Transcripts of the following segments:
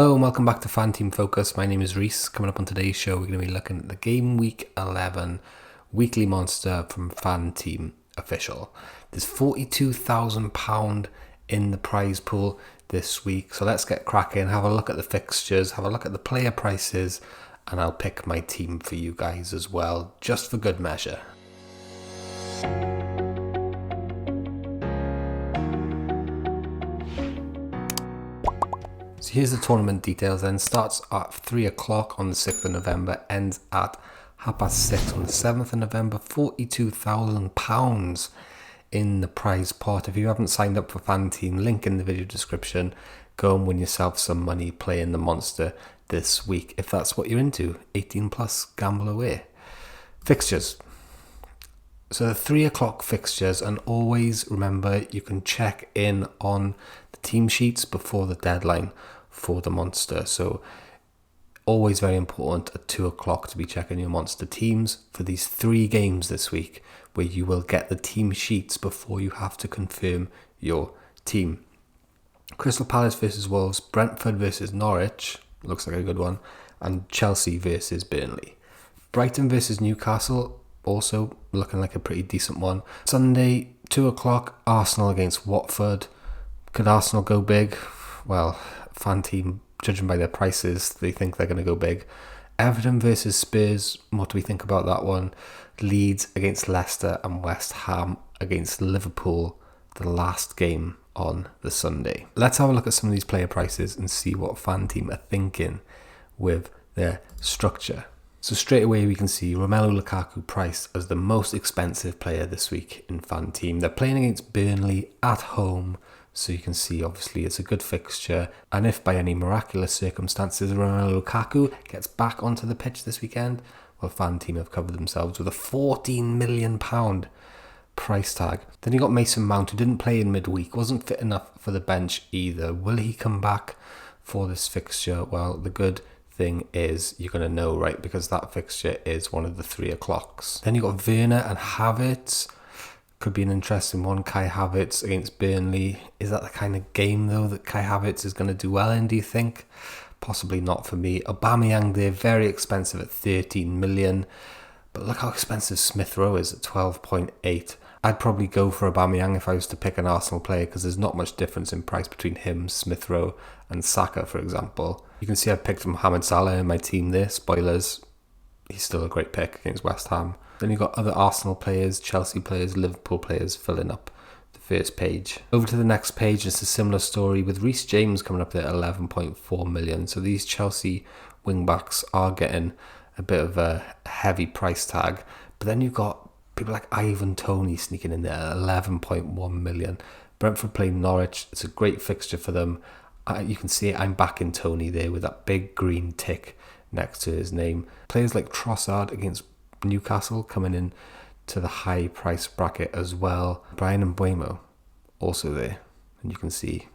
Hello and welcome back to Fanteam Focus. My name is Rhys. Coming up on today's show, we're going to be looking at the Gameweek 11 weekly monster from Fanteam official. There's £42,000 in the prize pool this week, so let's get cracking, have a look at the fixtures, have a look at the player prices, and I'll pick my team for you guys as well, just for good measure. So here's the tournament details then. Starts at 3 o'clock on the 6th of November, ends at 6:30 on the 7th of November. £42,000 in the prize pot. If you haven't signed up for Fanteam, link in the video description. Go and win yourself some money playing the monster this week, if that's what you're into. 18 plus, gamble away. Fixtures. So the 3 o'clock fixtures, and always remember you can check in on the team sheets before the deadline for the monster. So always very important at 2 o'clock to be checking your monster teams for these 3 games this week, where you will get the team sheets before you have to confirm your team. Crystal Palace versus Wolves, Brentford versus Norwich, looks like a good one, and Chelsea versus Burnley. Brighton versus Newcastle, also looking like a pretty decent one. Sunday, 2 o'clock, Arsenal against Watford. Could Arsenal go big? Well, Fanteam, judging by their prices, they think they're going to go big. Everton versus Spurs, what do we think about that one? Leeds against Leicester, and West Ham against Liverpool, the last game on the Sunday. Let's have a look at some of these player prices and see what Fanteam are thinking with their structure. So straight away we can see Romelu Lukaku priced as the most expensive player this week in Fanteam. They're playing against Burnley at home, so you can see obviously it's a good fixture. And if by any miraculous circumstances Romelu Lukaku gets back onto the pitch this weekend, well, Fanteam have covered themselves with a £14 million price tag. Then you got Mason Mount, who didn't play in midweek, wasn't fit enough for the bench either. Will he come back for this fixture? Well, the good thing is you're going to know, right, because that fixture is one of the 3 o'clocks. Then you got Werner and Havertz. Could be an interesting one. Kai Havertz against Burnley. Is that the kind of game though that Kai Havertz is going to do well in, do you think? Possibly not for me. Aubameyang there, very expensive at 13 million, but look how expensive Smith Rowe is at 12.8. I'd probably go for Aubameyang if I was to pick an Arsenal player, because there's not much difference in price between him, Smith Rowe and Saka, for example. You can see I picked Mohamed Salah in my team there. Spoilers, he's still a great pick against West Ham. Then you've got other Arsenal players, Chelsea players, Liverpool players filling up the first page. Over to the next page, it's a similar story with Rhys James coming up there at 11.4 million. So these Chelsea wing-backs are getting a bit of a heavy price tag. But then you've got people like Ivan Toney sneaking in there at 11.1 million. Brentford playing Norwich. It's a great fixture for them. You can see I'm backing Toney there with that big green tick next to his name. Players like Trossard against Newcastle coming in to the high price bracket as well. Brian Mbeumo also there, and you can see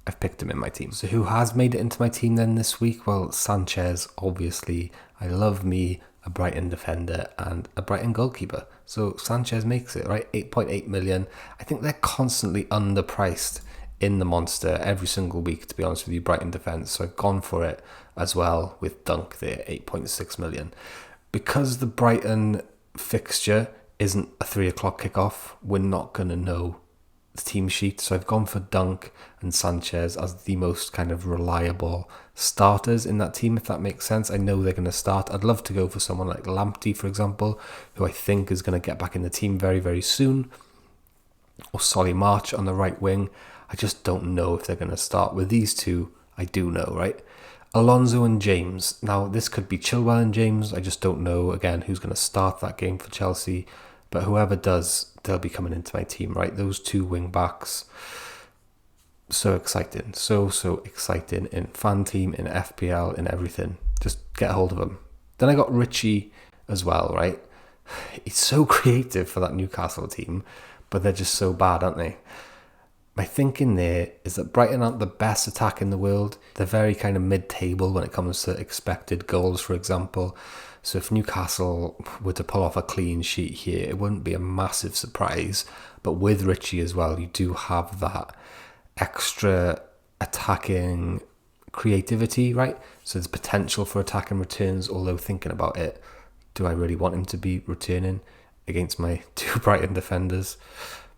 I've picked him in my team. So who has made it into my team then this week? Well, Sanchez, obviously. I love me a Brighton defender and a Brighton goalkeeper. So Sanchez makes it, right? 8.8 million. I think they're constantly underpriced in the monster every single week, to be honest with you, Brighton defence. So I've gone for it as well with Dunk there, 8.6 million. Because the Brighton fixture isn't a 3 o'clock kickoff, we're not going to know the team sheet. So I've gone for Dunk and Sanchez as the most kind of reliable starters in that team, if that makes sense. I know they're going to start. I'd love to go for someone like Lamptey, for example, who I think is going to get back in the team very, very soon. Or Solly March on the right wing. I just don't know if they're going to start. With these two, I do know, right? Alonso and James. Now, this could be Chilwell and James. I just don't know, again, who's going to start that game for Chelsea. But whoever does, they'll be coming into my team, right? Those 2 wing-backs. So exciting. So exciting in Fanteam, in FPL, in everything. Just get a hold of them. Then I got Richie as well, right? He's so creative for that Newcastle team, but they're just so bad, aren't they? My thinking there is that Brighton aren't the best attack in the world. They're very kind of mid-table when it comes to expected goals, for example. So if Newcastle were to pull off a clean sheet here, it wouldn't be a massive surprise. But with Richie as well, you do have that extra attacking creativity, right? So there's potential for attacking returns, although thinking about it, do I really want him to be returning against my two Brighton defenders?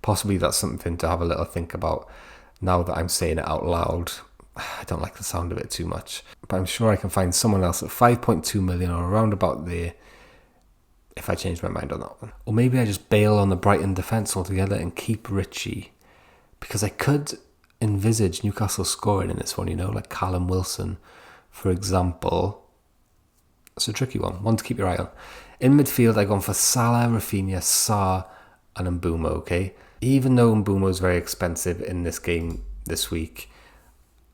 Possibly that's something to have a little think about now that I'm saying it out loud. I don't like the sound of it too much, but I'm sure I can find someone else at 5.2 million or around about there if I change my mind on that one. Or maybe I just bail on the Brighton defence altogether and keep Richie, because I could envisage Newcastle scoring in this one, like Callum Wilson, for example. It's a tricky one to keep your eye on. In midfield, I've gone for Salah, Rafinha, Sarr, and Mbeumo, okay? Even though Mbeumo is very expensive in this game this week,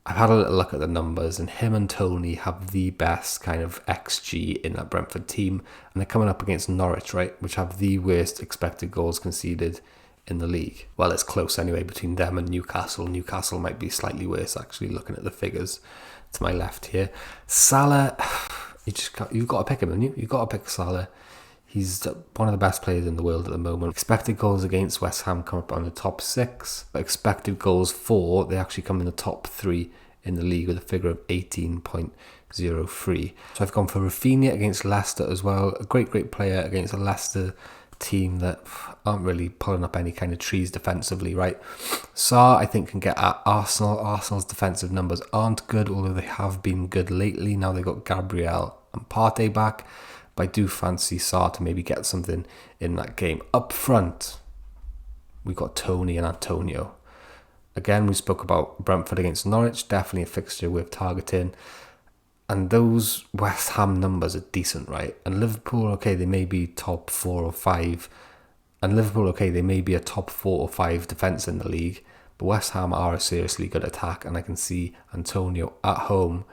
I've had a little look at the numbers, and him and Tony have the best kind of XG in that Brentford team, and they're coming up against Norwich, right, which have the worst expected goals conceded in the league. Well, it's close anyway between them and Newcastle. Newcastle might be slightly worse, actually, looking at the figures to my left here. Salah, you've got to pick him, haven't you? You've got to pick Salah. He's one of the best players in the world at the moment. Expected goals against West Ham come up on the top 6. But expected goals for, they actually come in the top 3 in the league with a figure of 18.03. So I've gone for Rafinha against Leicester as well. A great player against a Leicester team that aren't really pulling up any kind of trees defensively, right? Sarr, I think, can get at Arsenal. Arsenal's defensive numbers aren't good, although they have been good lately. Now they've got Gabriel and Partey back. But I do fancy Sarr to maybe get something in that game. Up front, we've got Tony and Antonio. Again, we spoke about Brentford against Norwich. Definitely a fixture worth targeting. And those West Ham numbers are decent, right? And Liverpool, okay, they may be top 4 or 5. And Liverpool, okay, they may be a top 4 or 5 defence in the league. But West Ham are a seriously good attack. And I can see Antonio at home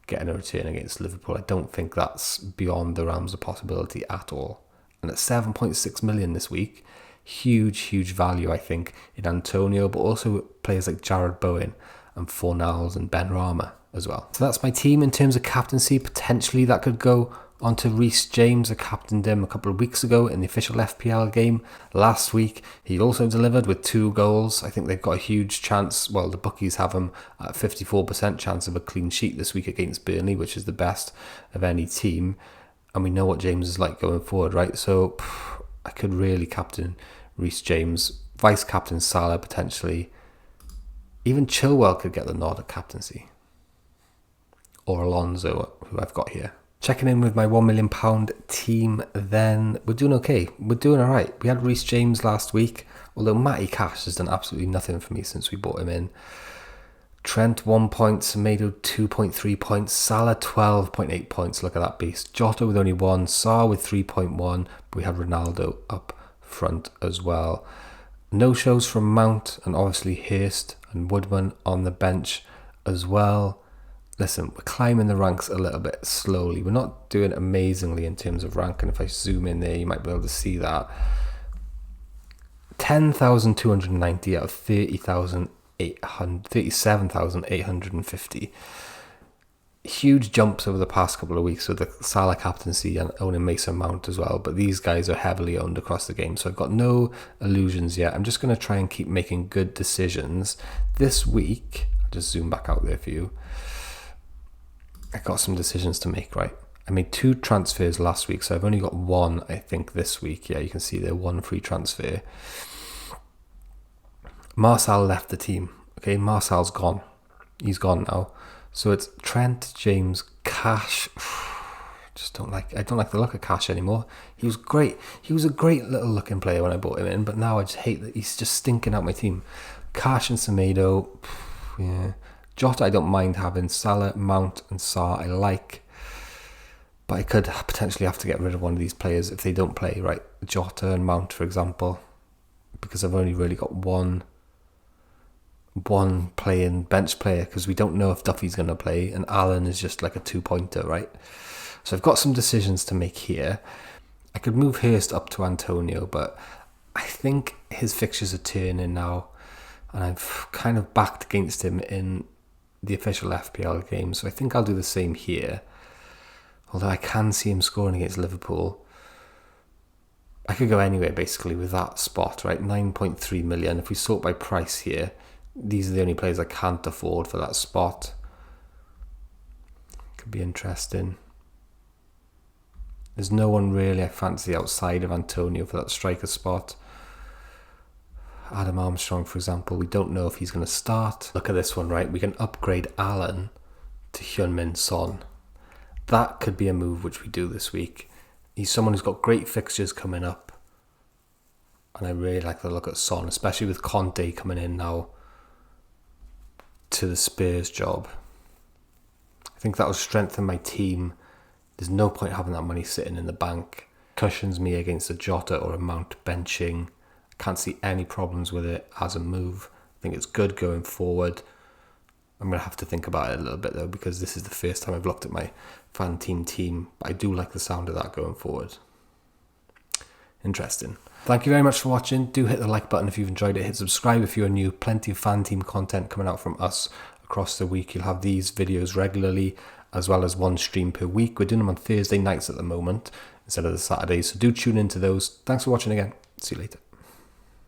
getting a return against Liverpool. I don't think that's beyond the realms of possibility at all. And at 7.6 million this week, huge value, I think, in Antonio, but also players like Jared Bowen and Fornals and Ben Rama as well. So that's my team in terms of captaincy. Potentially that could go onto Rhys James. I captained him a couple of weeks ago in the official FPL game. Last week, he also delivered with 2 goals. I think they've got a huge chance. Well, the bookies have him at a 54% chance of a clean sheet this week against Burnley, which is the best of any team. And we know what James is like going forward, right? So I could really captain Rhys James. Vice captain Salah potentially. Even Chilwell could get the nod at captaincy. Or Alonso, who I've got here. Checking in with my £1 million team, then we're doing okay. We're doing all right. We had Rhys James last week, although Matty Cash has done absolutely nothing for me since we bought him in. Trent 1 point, Semedo 2.3 points, Salah 12.8 points. Look at that beast. Jota with only 1, Sarr with 3.1, but we had Ronaldo up front as well. No shows from Mount and obviously Hurst and Woodman on the bench as well. Listen, we're climbing the ranks a little bit slowly. We're not doing amazingly in terms of ranking. If I zoom in there, you might be able to see that. 10,290 out of 37,850. Huge jumps over the past couple of weeks with the Salah captaincy and owning Mason Mount as well. But these guys are heavily owned across the game. So I've got no illusions yet. I'm just going to try and keep making good decisions. This week, I'll just zoom back out there for you. I got some decisions to make, right? I made 2 transfers last week, so I've only got 1, I think, this week. Yeah, you can see there, 1 free transfer. Marcel left the team. Okay, Marcel's gone. He's gone now. So it's Trent, James, Cash. I don't like the look of Cash anymore. He was great. He was a great little looking player when I bought him in, but now I just hate that he's just stinking out my team. Cash and Semedo, yeah. Jota I don't mind having. Salah, Mount and Sarr I like. But I could potentially have to get rid of one of these players if they don't play, right? Jota and Mount, for example. Because I've only really got one playing bench player, because we don't know if Duffy's going to play and Allen is just like a 2-pointer, right? So I've got some decisions to make here. I could move Hurst up to Antonio, but I think his fixtures are turning now, and I've kind of backed against him in the official FPL game, so I think I'll do the same here. Although I can see him scoring against Liverpool. I could go anywhere basically with that spot, right? 9.3 million. If we sort by price here, these are the only players I can't afford for that spot. Could be interesting. There's no one really I fancy outside of Antonio for that striker spot. Adam Armstrong, for example, we don't know if he's going to start. Look at this one, right? We can upgrade Allen to Heung-min Son. That could be a move which we do this week. He's someone who's got great fixtures coming up. And I really like the look at Son, especially with Conte coming in now to the Spurs job. I think that will strengthen my team. There's no point having that money sitting in the bank. Cushions me against a Jota or a Mount benching. Can't see any problems with it as a move. I think it's good going forward. I'm going to have to think about it a little bit though, because this is the first time I've looked at my Fanteam team. But I do like the sound of that going forward. Interesting. Thank you very much for watching. Do hit the like button if you've enjoyed it. Hit subscribe if you're new. Plenty of Fanteam content coming out from us across the week. You'll have these videos regularly, as well as one stream per week. We're doing them on Thursday nights at the moment instead of the Saturdays. So do tune into those. Thanks for watching again. See you later.